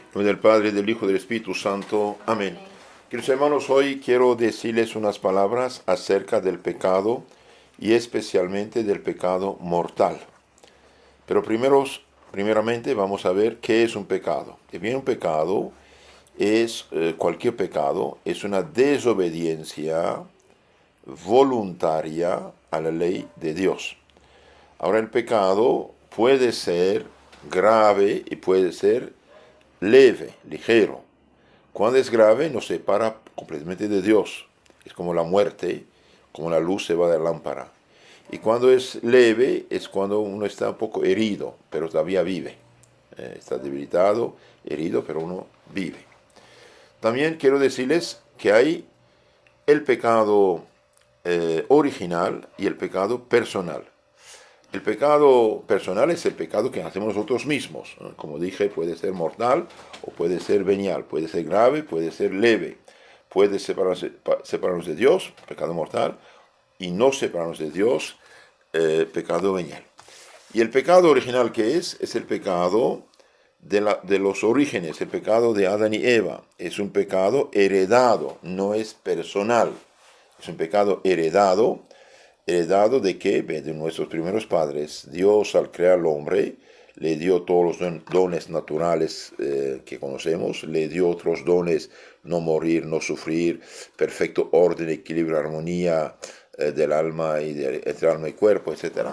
En nombre del Padre, del Hijo y del Espíritu Santo. Amén. Queridos hermanos, hoy quiero decirles unas palabras acerca del pecado y especialmente del pecado mortal. Pero primeramente vamos a ver qué es un pecado. Y bien, un pecado es, cualquier pecado, es una desobediencia voluntaria a la ley de Dios. Ahora, el pecado puede ser grave y puede ser leve, ligero. Cuando es grave nos separa completamente de Dios. Es como la muerte, como la luz se va de la lámpara. Y cuando es leve es cuando uno está un poco herido, pero todavía vive. Está debilitado, herido, pero uno vive. También quiero decirles que hay el pecado original y el pecado personal. El pecado personal es el pecado que hacemos nosotros mismos. Como dije, puede ser mortal o puede ser venial, puede ser grave, puede ser leve. Puede separarnos de Dios, pecado mortal, y no separarnos de Dios, pecado venial. Y el pecado original que es el pecado de los orígenes, el pecado de Adán y Eva. Es un pecado heredado, no es personal. Es un pecado heredado de que, de nuestros primeros padres. Dios, al crear al hombre, le dio todos los dones naturales que conocemos, le dio otros dones: no morir, no sufrir, perfecto orden, equilibrio, armonía del alma y entre alma y cuerpo, etc.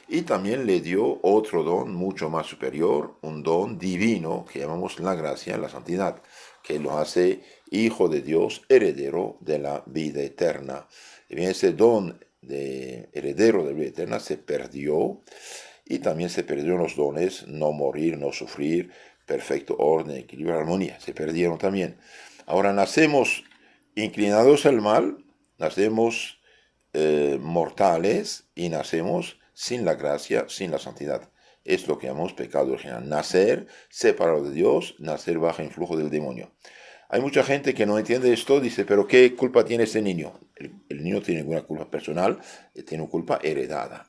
Y también le dio otro don mucho más superior, un don divino que llamamos la gracia, la santidad, que lo hace hijo de Dios, heredero de la vida eterna. Y bien, ese don de heredero de la vida eterna se perdió, y también se perdieron los dones: no morir, no sufrir, perfecto orden, equilibrio, armonía. Se perdieron también. Ahora nacemos inclinados al mal, nacemos mortales y nacemos sin la gracia, sin la santidad. Es lo que llamamos pecado original. Nacer separado de Dios, nacer bajo influjo del demonio. Hay mucha gente que no entiende esto, dice: pero ¿qué culpa tiene ese niño? El niño no tiene ninguna culpa personal, tiene una culpa heredada.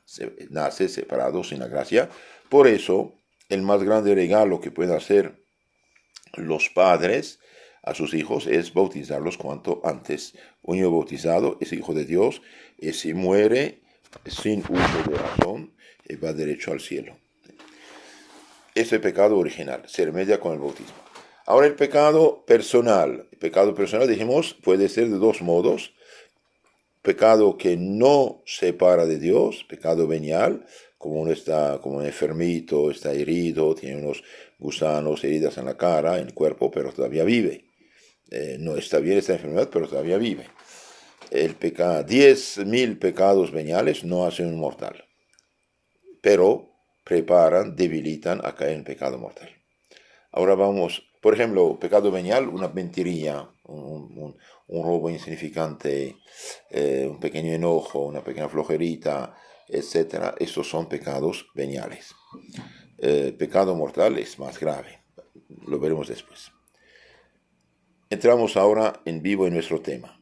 Nace separado sin la gracia. Por eso, el más grande regalo que pueden hacer los padres a sus hijos es bautizarlos cuanto antes. Un niño bautizado es hijo de Dios, y si muere sin uso de razón, va derecho al cielo. Este pecado original se remedia con el bautismo. Ahora, el pecado personal. El pecado personal, dijimos, puede ser de dos modos: pecado que no separa de Dios, pecado venial, como uno está como un enfermito, está herido, tiene unos gusanos, heridas en la cara, en el cuerpo, pero todavía vive. No está bien esta enfermedad, pero todavía vive. 10.000 pecados veniales no hacen un mortal, pero preparan, debilitan a caer en pecado mortal. Ahora vamos, por ejemplo, pecado venial: una mentirilla, un robo insignificante, un pequeño enojo, una pequeña flojerita, etc. Estos son pecados veniales. Pecado mortal es más grave, lo veremos después. Entramos ahora en vivo en nuestro tema.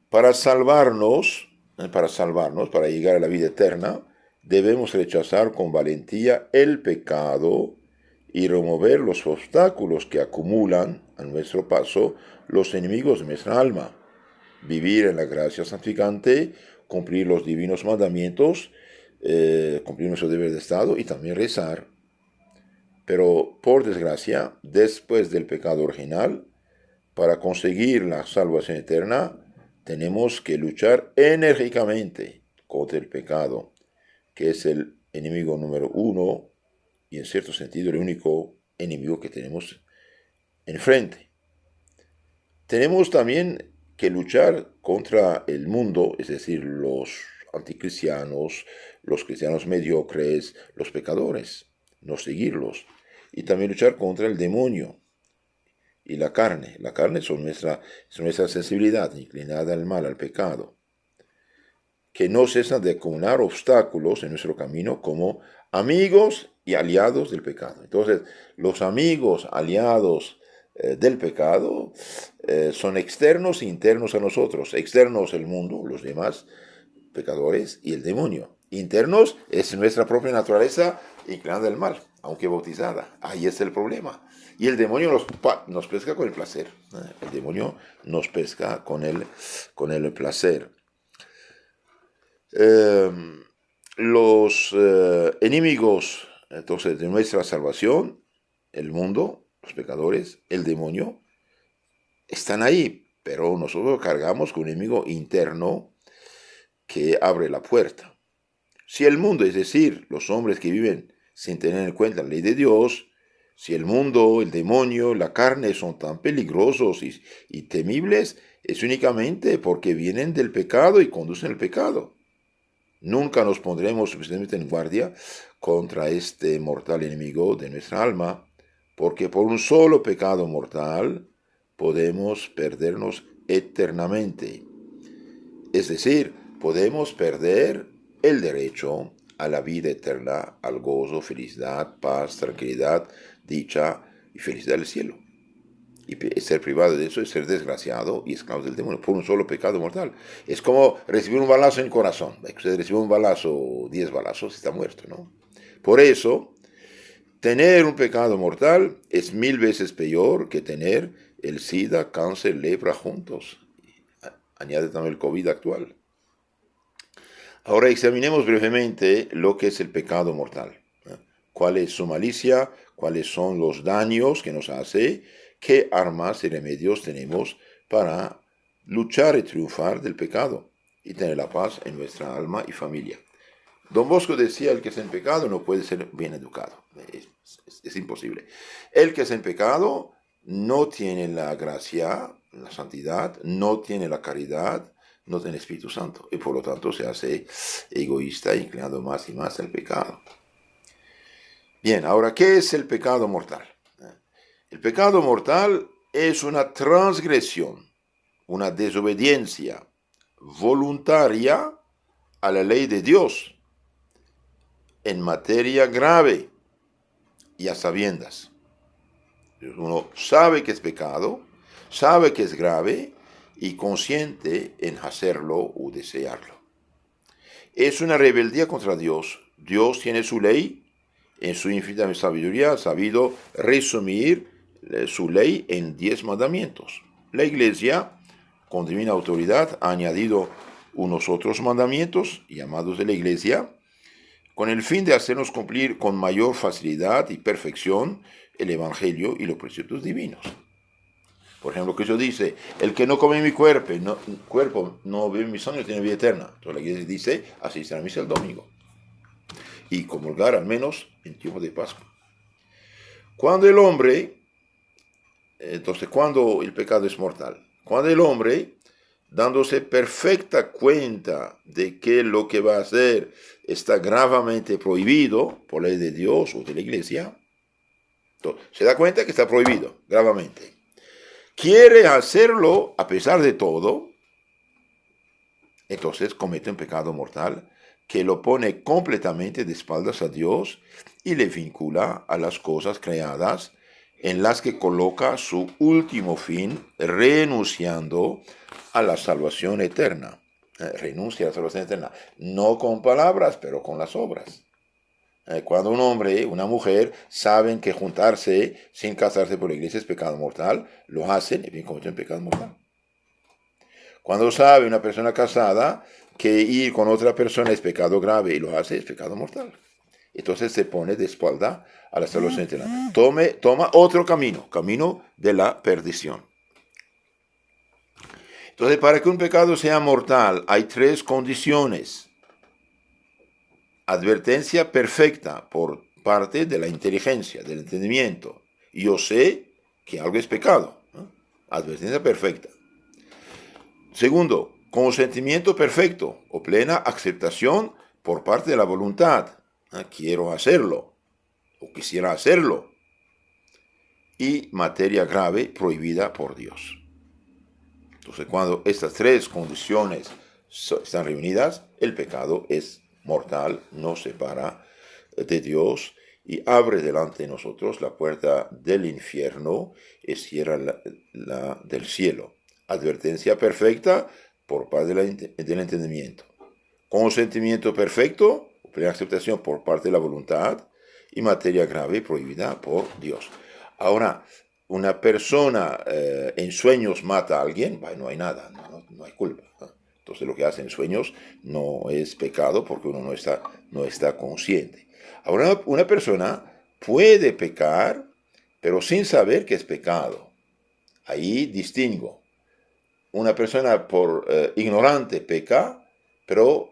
Para salvarnos, para llegar a la vida eterna, debemos rechazar con valentía el pecado y remover los obstáculos que acumulan a nuestro paso los enemigos de nuestra alma. Vivir en la gracia santificante, cumplir los divinos mandamientos, cumplir nuestro deber de Estado y también rezar. Pero, por desgracia, después del pecado original, para conseguir la salvación eterna, tenemos que luchar enérgicamente contra el pecado, que es el enemigo número uno y, en cierto sentido, el único enemigo que tenemos enfrente. Tenemos también que luchar contra el mundo, es decir, los anticristianos, los cristianos mediocres, los pecadores, no seguirlos. Y también luchar contra el demonio y la carne. La carne es nuestra sensibilidad inclinada al mal, al pecado, que no cesan de acumular obstáculos en nuestro camino como amigos y aliados del pecado. Entonces, los amigos, aliados del pecado son externos e internos a nosotros. Externos: el mundo, los demás pecadores, y el demonio. Internos es nuestra propia naturaleza inclinada al mal, aunque bautizada. Ahí es el problema. Y el demonio nos pesca con el placer. El demonio nos pesca con el placer. Los enemigos, entonces, de nuestra salvación, el mundo, los pecadores, el demonio, están ahí, pero nosotros cargamos con un enemigo interno que abre la puerta. Si el mundo, es decir, los hombres que viven sin tener en cuenta la ley de Dios, si el mundo, el demonio, la carne son tan peligrosos y temibles, es únicamente porque vienen del pecado y conducen al pecado. Nunca nos pondremos suficientemente en guardia contra este mortal enemigo de nuestra alma, porque por un solo pecado mortal podemos perdernos eternamente. Es decir, podemos perder el derecho a la vida eterna, al gozo, felicidad, paz, tranquilidad, dicha y felicidad del cielo. Y ser privado de eso es ser desgraciado y esclavo del demonio por un solo pecado mortal. Es como recibir un balazo en el corazón. Usted recibe un balazo, 10 balazos, está muerto, ¿no? Por eso, tener un pecado mortal es 1000 veces peor que tener el SIDA, cáncer, lepra juntos. Añade también el COVID actual. Ahora examinemos brevemente lo que es el pecado mortal. ¿Cuál es su malicia? ¿Cuáles son los daños que nos hace? ¿Qué armas y remedios tenemos para luchar y triunfar del pecado y tener la paz en nuestra alma y familia? Don Bosco decía, el que es en pecado no puede ser bien educado. Es imposible. El que es en pecado no tiene la gracia, la santidad, no tiene la caridad, no tiene el Espíritu Santo. Y por lo tanto se hace egoísta, inclinando más y más al pecado. Bien, ahora, ¿qué es el pecado mortal? El pecado mortal es una transgresión, una desobediencia voluntaria a la ley de Dios en materia grave y a sabiendas. Uno sabe que es pecado, sabe que es grave y consciente en hacerlo o desearlo. Es una rebeldía contra Dios. Dios tiene su ley, en su infinita sabiduría ha sabido resumir su ley en 10 mandamientos. La Iglesia, con divina autoridad, ha añadido unos otros mandamientos, llamados de la Iglesia, con el fin de hacernos cumplir con mayor facilidad y perfección el Evangelio y los preceptos divinos. Por ejemplo, Cristo dice, el que no come mi cuerpo, no bebe mi sangre, tiene vida eterna. Entonces la Iglesia dice, asistir a misa el domingo. Y comulgar al menos en tiempo de Pascua. Cuando el pecado es mortal, cuando el hombre, dándose perfecta cuenta de que lo que va a hacer está gravemente prohibido por la ley de Dios o de la Iglesia, entonces, se da cuenta que está prohibido gravemente. Quiere hacerlo a pesar de todo, entonces comete un pecado mortal que lo pone completamente de espaldas a Dios y le vincula a las cosas creadas en las que coloca su último fin, renunciando a la salvación eterna. Renuncia a la salvación eterna, no con palabras, pero con las obras. Cuando un hombre, una mujer, saben que juntarse sin casarse por la iglesia es pecado mortal, lo hacen y bien cometen pecado mortal. Cuando sabe una persona casada que ir con otra persona es pecado grave y lo hace, es pecado mortal. Entonces se pone de espalda a la salvación eterna. Toma otro camino de la perdición. Entonces, para que un pecado sea mortal, hay 3 condiciones. Advertencia perfecta por parte de la inteligencia, del entendimiento. Yo sé que algo es pecado, ¿no? Advertencia perfecta. Segundo, consentimiento perfecto o plena aceptación por parte de la voluntad. Quiero hacerlo o quisiera hacerlo. Y materia grave prohibida por Dios. Entonces, cuando estas 3 condiciones están reunidas, el pecado es mortal, nos separa de Dios y abre delante de nosotros la puerta del infierno y cierra la del cielo. Advertencia perfecta por parte del entendimiento. Consentimiento perfecto, plena aceptación por parte de la voluntad y materia grave prohibida por Dios. Ahora, una persona en sueños mata a alguien, no hay nada, no hay culpa. Entonces lo que hace en sueños no es pecado porque uno no está consciente. Ahora, una persona puede pecar, pero sin saber que es pecado. Ahí distingo. Una persona por ignorante peca, pero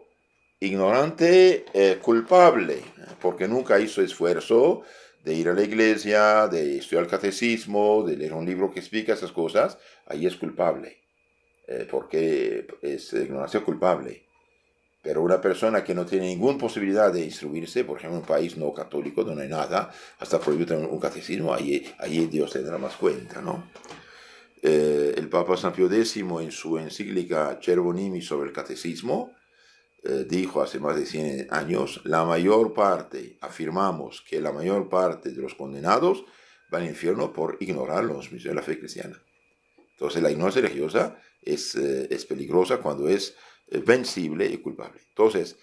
ignorante culpable, porque nunca hizo esfuerzo de ir a la iglesia, de estudiar el catecismo, de leer un libro que explica esas cosas. Ahí es culpable, porque es ignorancia culpable. Pero una persona que no tiene ninguna posibilidad de instruirse, por ejemplo, en un país no católico donde no hay nada, hasta prohibido tener un catecismo, ahí Dios tendrá más cuenta, ¿no? El Papa San Pío X, en su encíclica Chervonimi sobre el catecismo, dijo hace más de 100 años, afirmamos que la mayor parte de los condenados van al infierno por ignorar los misterios de la fe cristiana. Entonces la ignorancia religiosa es peligrosa cuando es vencible y culpable. Entonces,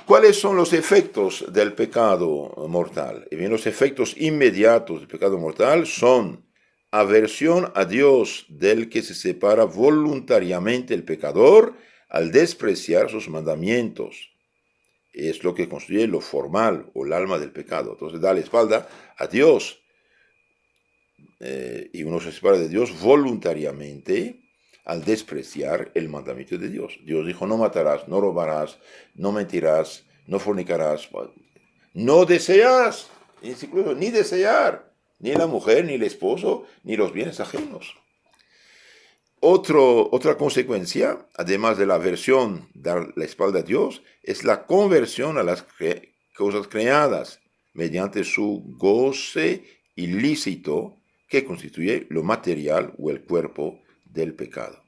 ¿cuáles son los efectos del pecado mortal? Y bien, los efectos inmediatos del pecado mortal son aversión a Dios, del que se separa voluntariamente el pecador al despreciar sus mandamientos. Es lo que constituye lo formal o el alma del pecado. Entonces da la espalda a Dios. Y uno se separa de Dios voluntariamente al despreciar el mandamiento de Dios. Dios dijo, no matarás, no robarás, no mentirás, no fornicarás, no deseas, incluso ni desear, ni la mujer, ni el esposo, ni los bienes ajenos. Otra consecuencia, además de la aversión, dar la espalda a Dios, es la conversión a las cosas creadas mediante su goce ilícito que constituye lo material o el cuerpo del pecado.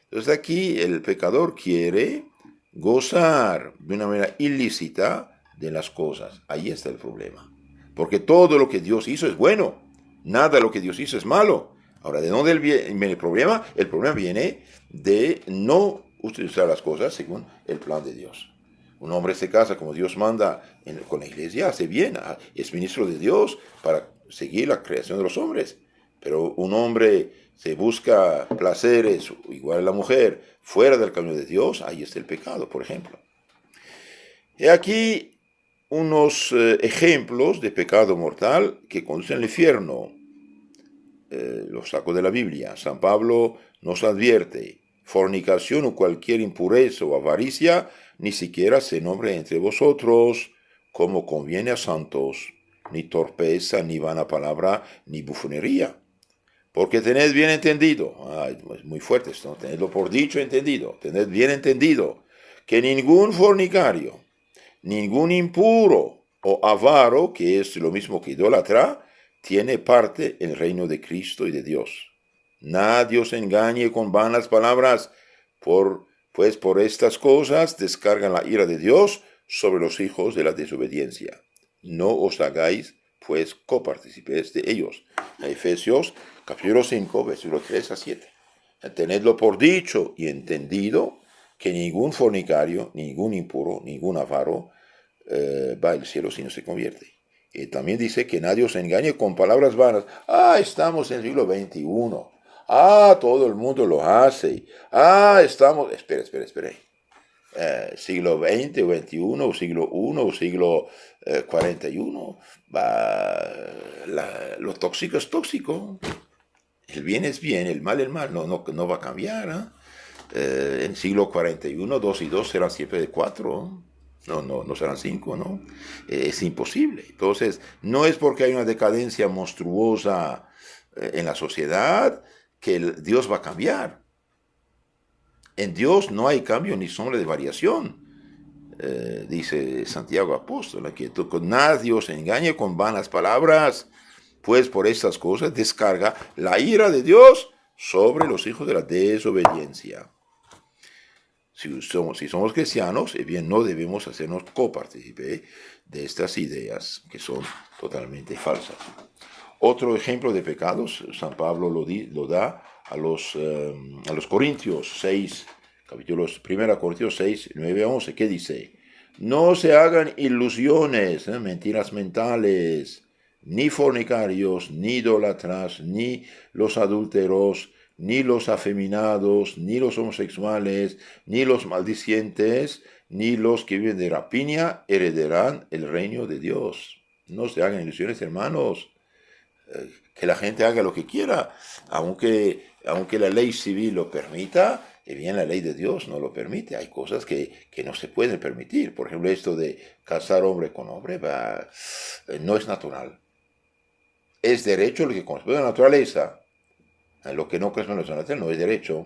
Entonces aquí el pecador quiere gozar de una manera ilícita de las cosas. Ahí está el problema. Porque todo lo que Dios hizo es bueno. Nada de lo que Dios hizo es malo. Ahora, ¿de dónde viene el problema? El problema viene de no utilizar las cosas según el plan de Dios. Un hombre se casa como Dios manda con la iglesia, hace bien, es ministro de Dios para seguir la creación de los hombres. Pero un hombre se busca placeres, igual a la mujer, fuera del camino de Dios, ahí está el pecado, por ejemplo. Y aquí unos ejemplos de pecado mortal que conducen al infierno. Los saco de la Biblia. San Pablo nos advierte, fornicación o cualquier impureza o avaricia, ni siquiera se nombre entre vosotros, como conviene a santos, ni torpeza, ni vana palabra, ni bufonería. Porque tened bien entendido, es muy fuerte esto, tenedlo por dicho entendido, tened bien entendido, que ningún fornicario, ningún impuro o avaro, que es lo mismo que idólatra, tiene parte en el reino de Cristo y de Dios. Nadie os engañe con vanas palabras, pues por estas cosas descargan la ira de Dios sobre los hijos de la desobediencia. No os hagáis, pues, copartícipes de ellos. Efesios capítulo 5, versículos 3 a 7. Tenedlo por dicho y entendido que ningún fornicario, ningún impuro, ningún avaro va al cielo si no se convierte. Y también dice que nadie os engañe con palabras vanas. Estamos en el siglo XXI. Todo el mundo lo hace. Estamos... Espera. Siglo XX o XXI, o siglo I, o siglo XLI. Lo tóxico es tóxico. El bien es bien, el mal, no va a cambiar. En siglo XLI, 2 y 2 serán siempre de 4. No serán 5, ¿no? Es imposible. Entonces, no es porque hay una decadencia monstruosa en la sociedad que Dios va a cambiar. En Dios no hay cambio ni sombra de variación. Dice Santiago Apóstol, que nadie os engañe con vanas palabras, pues por estas cosas descarga la ira de Dios sobre los hijos de la desobediencia. Si somos cristianos, bien, no debemos hacernos copartícipe de estas ideas que son totalmente falsas. Otro ejemplo de pecados, San Pablo lo da a los Corintios 6, capítulos 1 Corintios 6, 9 a 11, que dice: no se hagan ilusiones, mentiras mentales, ni fornicarios, ni idólatras, ni los adúlteros, ni los afeminados, ni los homosexuales, ni los maldicientes, ni los que viven de rapiña heredarán el reino de Dios. No se hagan ilusiones, hermanos. Que la gente haga lo que quiera, aunque la ley civil lo permita, bien la ley de Dios no lo permite. Hay cosas que no se pueden permitir. Por ejemplo, esto de casar hombre con hombre no es natural. Es derecho lo que corresponde a la naturaleza. Lo que no corresponde a la naturaleza no es derecho.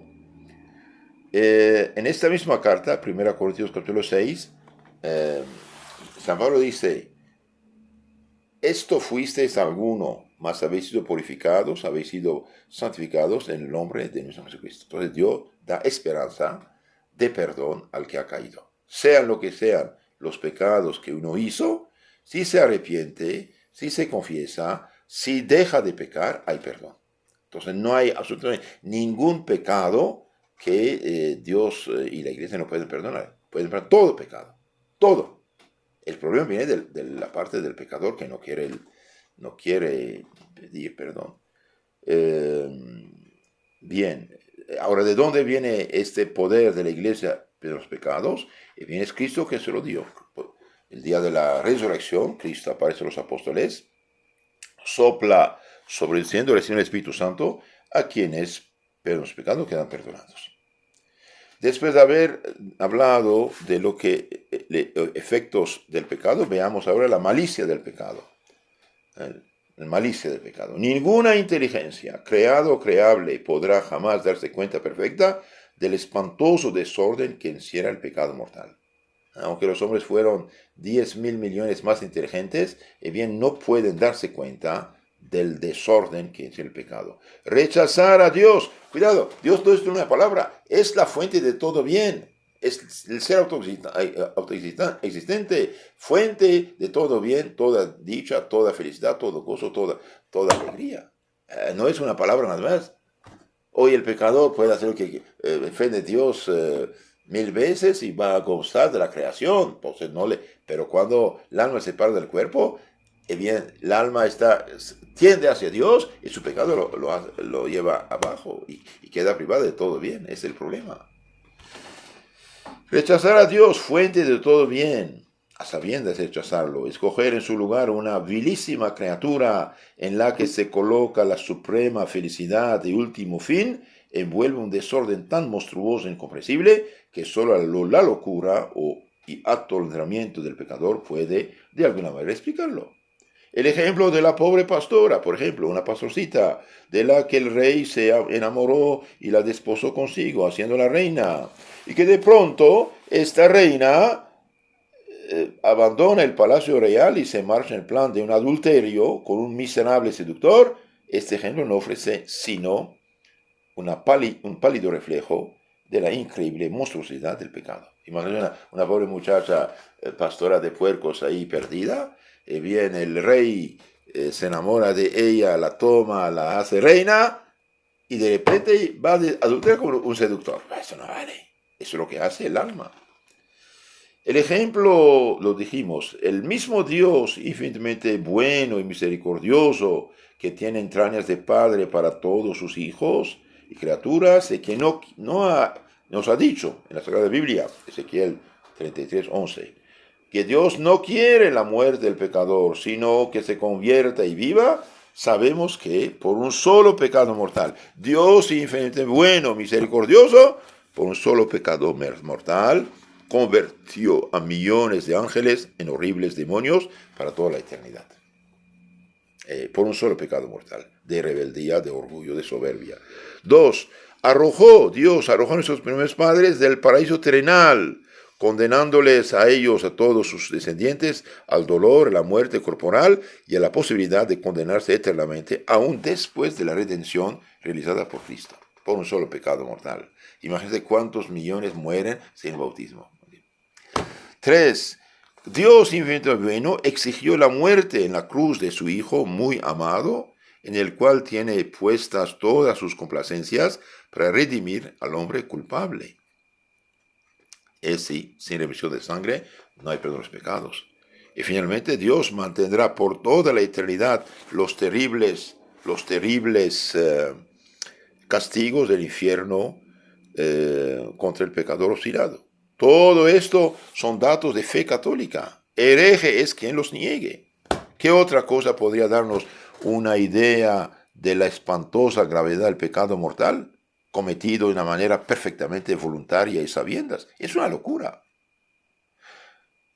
En esta misma carta, 1 Corintios capítulo 6, San Pablo dice: esto fuisteis alguno, mas habéis sido purificados, habéis sido santificados en el nombre de nuestro Jesucristo. Entonces Dios da esperanza de perdón al que ha caído. Sean lo que sean los pecados que uno hizo, si se arrepiente, si se confiesa, si deja de pecar, hay perdón. Entonces no hay absolutamente ningún pecado que Dios y la iglesia no pueden perdonar. Pueden perdonar todo pecado, todo. El problema viene de la parte del pecador que no quiere pedir perdón. Bien, ahora, ¿de dónde viene este poder de la iglesia de los pecados? Viene es Cristo que se lo dio. El día de la resurrección, Cristo aparece a los apóstoles, sopla sobre el cielo, reciben el Espíritu Santo, a quienes perdonan los pecados quedan perdonados. Después de haber hablado de lo que efectos del pecado, veamos ahora la malicia del pecado. La malicia del pecado. Ninguna inteligencia, creada o creable, podrá jamás darse cuenta perfecta del espantoso desorden que encierra el pecado mortal. Aunque los hombres fueron 10.000 millones más inteligentes, bien no pueden darse cuenta del desorden que es el pecado. Rechazar a Dios. Cuidado, Dios no es una palabra, es la fuente de todo bien. Es el ser autoexistente, fuente de todo bien, toda dicha, toda felicidad, todo gozo, toda alegría. No es una palabra nada más. Hoy el pecador puede hacer lo que ofende a Dios 1000 veces y va a gozar de la creación. Entonces pero cuando el alma se separa del cuerpo, bien, el alma tiende hacia Dios y su pecado lo lleva abajo y queda privado de todo bien. Es el problema. Rechazar a Dios, fuente de todo bien, a sabiendas rechazarlo, escoger en su lugar una vilísima criatura en la que se coloca la suprema felicidad y último fin, envuelve un desorden tan monstruoso e incomprensible que solo la locura y atolondramiento del pecador puede de alguna manera explicarlo. El ejemplo de la pobre pastora, por ejemplo, una pastorcita de la que el rey se enamoró y la desposó consigo, haciéndola reina, y que de pronto esta reina abandona el palacio real y se marcha en plan de un adulterio con un miserable seductor. Este ejemplo no ofrece sino un pálido reflejo de la increíble monstruosidad del pecado. Imagina una pobre muchacha pastora de puercos ahí perdida. Bien, el rey se enamora de ella, la toma, la hace reina y de repente va de adulterar como un seductor. Eso no vale. Eso es lo que hace el alma. El ejemplo, lo dijimos, el mismo Dios infinitamente bueno y misericordioso que tiene entrañas de padre para todos sus hijos y criaturas, que nos ha dicho en la Sagrada Biblia, Ezequiel 33:11, que Dios no quiere la muerte del pecador, sino que se convierta y viva. Sabemos que por un solo pecado mortal, Dios infinitamente bueno, misericordioso, por un solo pecado mortal, convirtió a millones de ángeles en horribles demonios para toda la eternidad. Por un solo pecado mortal, de rebeldía, de orgullo, de soberbia. 2. Dios arrojó a nuestros primeros padres del paraíso terrenal, condenándoles a ellos, a todos sus descendientes, al dolor, a la muerte corporal y a la posibilidad de condenarse eternamente, aún después de la redención realizada por Cristo, por un solo pecado mortal. Imagínense cuántos millones mueren sin bautismo. 3. Dios infinitamente bueno exigió la muerte en la cruz de su Hijo muy amado, en el cual tiene puestas todas sus complacencias para redimir al hombre culpable. Es sí, sin remisión de sangre no hay perdón de los pecados. Y finalmente Dios mantendrá por toda la eternidad los terribles castigos del infierno contra el pecador obstinado. Todo esto son datos de fe católica. Hereje es quien los niegue. ¿Qué otra cosa podría darnos una idea de la espantosa gravedad del pecado mortal cometido de una manera perfectamente voluntaria y sabiendas? Es una locura.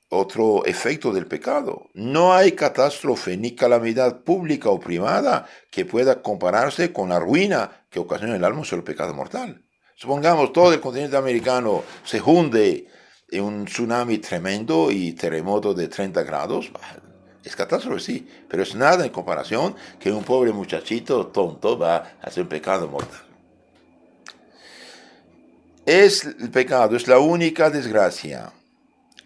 Otro efecto del pecado. No hay catástrofe ni calamidad pública o privada que pueda compararse con la ruina que ocasiona el alma sobre el pecado mortal. Supongamos todo el continente americano se hunde en un tsunami tremendo y terremoto de 30 grados. Es catástrofe, sí, pero es nada en comparación que un pobre muchachito tonto va a hacer un pecado mortal. El pecado es la única desgracia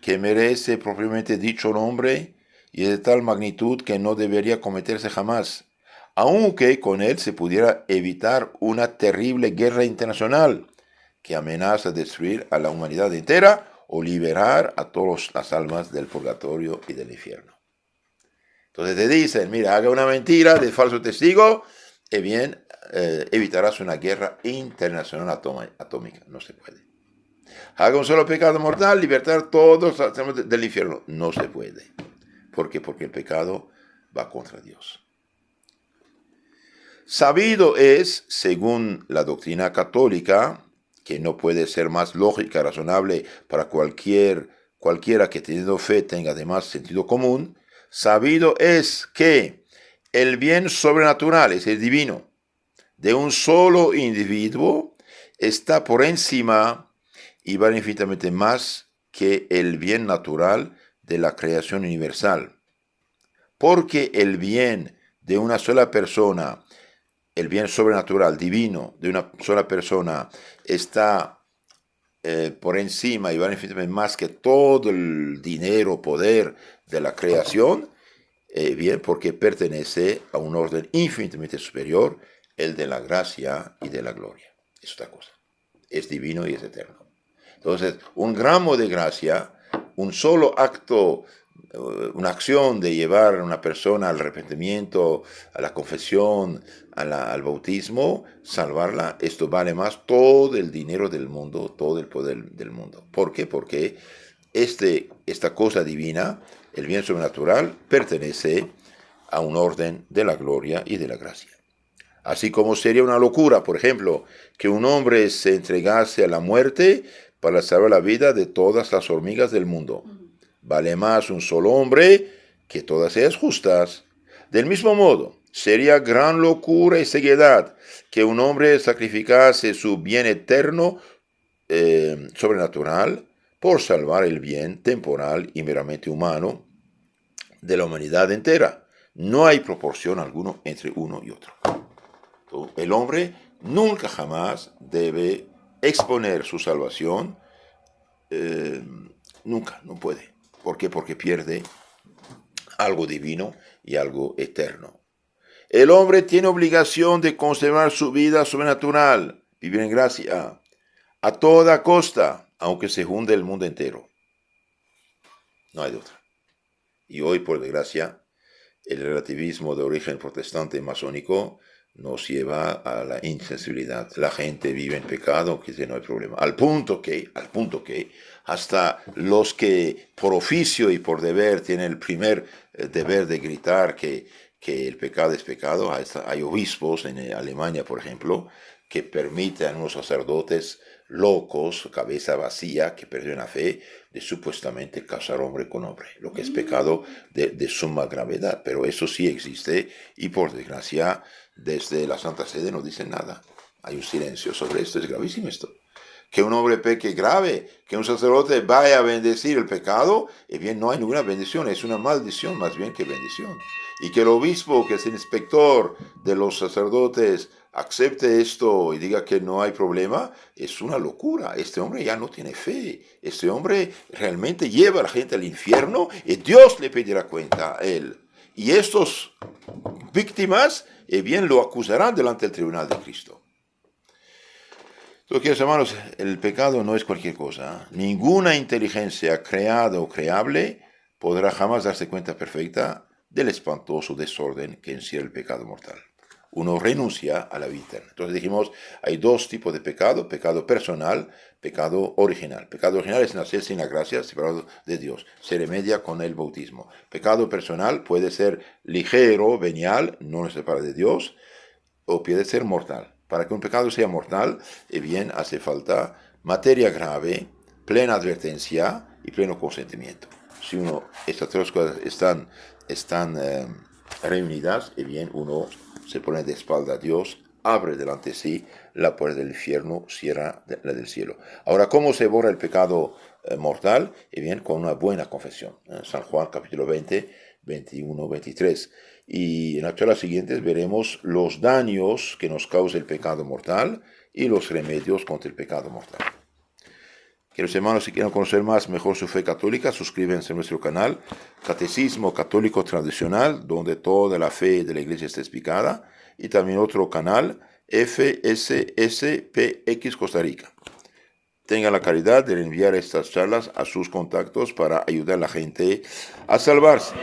que merece propiamente dicho nombre y es de tal magnitud que no debería cometerse jamás, aunque con él se pudiera evitar una terrible guerra internacional que amenaza destruir a la humanidad entera o liberar a todas las almas del purgatorio y del infierno. Entonces te dicen, mira, haga una mentira de falso testigo, y bien, evitarás una guerra internacional atómica. No se puede. Haga un solo pecado mortal, libertar todos los almas del infierno. No se puede. ¿Por qué? Porque el pecado va contra Dios. Sabido es, según la doctrina católica, que no puede ser más lógica, razonable para cualquiera que teniendo fe tenga además sentido común, sabido es que el bien sobrenatural, es el divino, de un solo individuo está por encima y vale infinitamente más que el bien natural de la creación universal. Porque el bien de una sola persona, el bien sobrenatural, divino, de una sola persona, está por encima y vale infinitamente más que todo el dinero, poder de la creación, bien, porque pertenece a un orden infinitamente superior, el de la gracia y de la gloria. Es otra cosa. Es divino y es eterno. Entonces, un gramo de gracia, un solo acto, una acción de llevar a una persona al arrepentimiento, a la confesión, al bautismo, salvarla, esto vale más todo el dinero del mundo, todo el poder del mundo. ¿Por qué? Porque esta cosa divina, el bien sobrenatural, pertenece a un orden de la gloria y de la gracia. Así como sería una locura, por ejemplo, que un hombre se entregase a la muerte para salvar la vida de todas las hormigas del mundo. Vale más un solo hombre que todas ellas justas. Del mismo modo, sería gran locura y ceguedad que un hombre sacrificase su bien eterno, sobrenatural, por salvar el bien temporal y meramente humano de la humanidad entera. No hay proporción alguna entre uno y otro. El hombre nunca jamás debe exponer su salvación, nunca, no puede. ¿Por qué? Porque pierde algo divino y algo eterno. El hombre tiene obligación de conservar su vida sobrenatural, vivir en gracia, a toda costa, aunque se hunde el mundo entero. No hay de otra. Y hoy, por desgracia, el relativismo de origen protestante masónico nos lleva a la insensibilidad. La gente vive en pecado, que no hay problema. Al punto que hasta los que por oficio y por deber tienen el primer deber de gritar que el pecado es pecado, hay obispos en Alemania, por ejemplo, que permiten a unos sacerdotes locos, cabeza vacía, que perdieron la fe, de supuestamente casar hombre con hombre, lo que es pecado de suma gravedad, pero eso sí existe y por desgracia desde la Santa Sede no dicen nada. Hay un silencio sobre esto, es gravísimo esto. Que un hombre peque grave, que un sacerdote vaya a bendecir el pecado, bien, no hay ninguna bendición, es una maldición más bien que bendición. Y que el obispo, que es el inspector de los sacerdotes, acepte esto y diga que no hay problema, es una locura. Este hombre ya no tiene fe. Este hombre realmente lleva a la gente al infierno y Dios le pedirá cuenta a él. Y estos víctimas, bien, lo acusarán delante del tribunal de Cristo. Entonces, hermanos, el pecado no es cualquier cosa. Ninguna inteligencia creada o creable podrá jamás darse cuenta perfecta del espantoso desorden que encierra el pecado mortal. Uno renuncia a la vida eterna. Entonces dijimos, hay dos tipos de pecado: pecado personal, pecado original. Pecado original es nacer sin la gracia, separado de Dios. Se remedia con el bautismo. Pecado personal puede ser ligero, venial, no nos separa de Dios, o puede ser mortal. Para que un pecado sea mortal, bien, hace falta materia grave, plena advertencia y pleno consentimiento. Si estas tres cosas están reunidas, bien, uno se pone de espalda a Dios, abre delante de sí la puerta del infierno, cierra la del cielo. Ahora, ¿cómo se borra el pecado mortal? Bien, con una buena confesión. San Juan capítulo 20, 21, 23. Y en las charlas siguientes veremos los daños que nos causa el pecado mortal y los remedios contra el pecado mortal. Queridos hermanos, si quieren conocer más mejor su fe católica, suscríbanse a nuestro canal Catecismo Católico Tradicional, donde toda la fe de la Iglesia está explicada, y también otro canal, FSSPX Costa Rica. Tengan la caridad de enviar estas charlas a sus contactos para ayudar a la gente a salvarse.